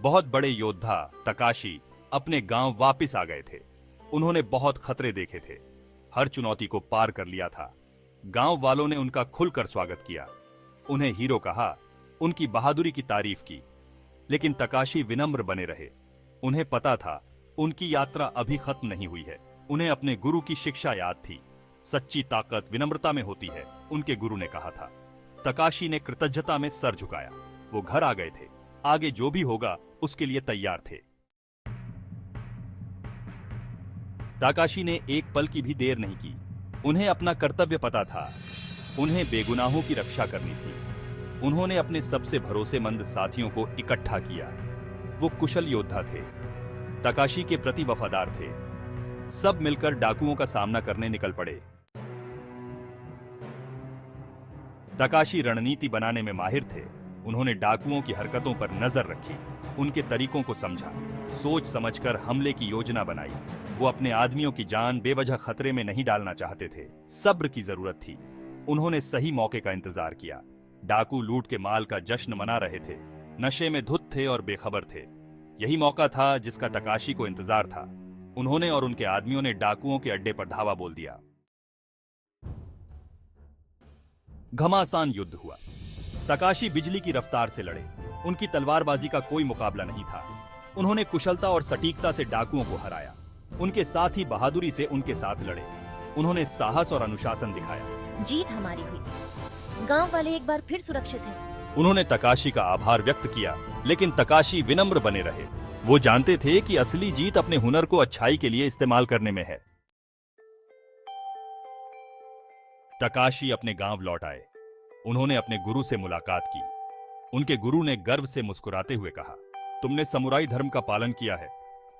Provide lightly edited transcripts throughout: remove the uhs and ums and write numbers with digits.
बहुत बड़े योद्धा तकाशी अपने गांव वापस आ गए थे। उन्होंने बहुत खतरे देखे थे, हर चुनौती को पार कर लिया था। गांव वालों ने उनका खुलकर स्वागत किया, उन्हें हीरो कहा, उनकी बहादुरी की तारीफ की। लेकिन तकाशी विनम्र बने रहे। उन्हें पता था उनकी यात्रा अभी खत्म नहीं हुई है। उन्हें अपने गुरु की शिक्षा याद थी, सच्ची ताकत विनम्रता में होती है, उनके गुरु ने कहा था। तकाशी ने कृतज्ञता में सर झुकाया। वो घर आ गए थे, आगे जो भी होगा उसके लिए तैयार थे। तकाशी ने एक पल की भी देर नहीं की। उन्हें अपना कर्तव्य पता था, उन्हें बेगुनाहों की रक्षा करनी थी। उन्होंने अपने सबसे भरोसेमंद साथियों को इकट्ठा किया। वो कुशल योद्धा थे, तकाशी के प्रति वफादार थे। सब मिलकर डाकुओं का सामना करने निकल पड़े। तकाशी रणनीति बनाने में माहिर थे। उन्होंने डाकुओं की हरकतों पर नजर रखी, उनके तरीकों को समझा, सोच समझकर हमले की योजना बनाई। वो अपने आदमियों की जान बेवजह खतरे में नहीं डालना चाहते थे। सब्र की जरूरत थी। उन्होंने सही मौके का इंतजार किया। डाकू लूट के माल का जश्न मना रहे थे, नशे में धुत थे और बेखबर थे। यही मौका था जिसका तकाशी को इंतजार था। उन्होंने और उनके आदमियों ने डाकुओं के अड्डे पर धावा बोल दिया। घमासान युद्ध हुआ। तकाशी बिजली की रफ्तार से लड़े। उनकी तलवारबाजी का कोई मुकाबला नहीं था। उन्होंने कुशलता और सटीकता से डाकुओं को हराया। उनके साथ ही बहादुरी से उनके साथ लड़े। उन्होंने साहस और अनुशासन दिखाया। जीत हमारी हुई। गांव वाले एक बार फिर सुरक्षित हैं। उन्होंने तकाशी का आभार व्यक्त किया, लेकिन तकाशी विनम्र बने रहे। वो जानते थे कि असली जीत अपने हुनर को अच्छाई के लिए इस्तेमाल करने में है। तकाशी अपने गांव लौट आए। उन्होंने अपने गुरु से मुलाकात की। उनके गुरु ने गर्व से मुस्कुराते हुए कहा, तुमने समुराई धर्म का पालन किया है।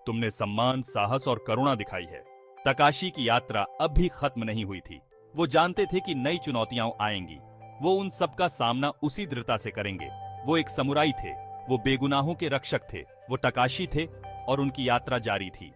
तुमने सम्मान, साहस और करुणा दिखाई है। तकाशी की यात्रा अब भी खत्म नहीं हुई थी। वो जानते थे कि नई चुनौतियां आएंगी। वो उन सबका सामना उसी दृढ़ता से करेंगे। वो एक समुराई थे, वो बेगुनाहों के रक्षक थे, वो तकाशी थे और उनकी यात्रा जारी थी।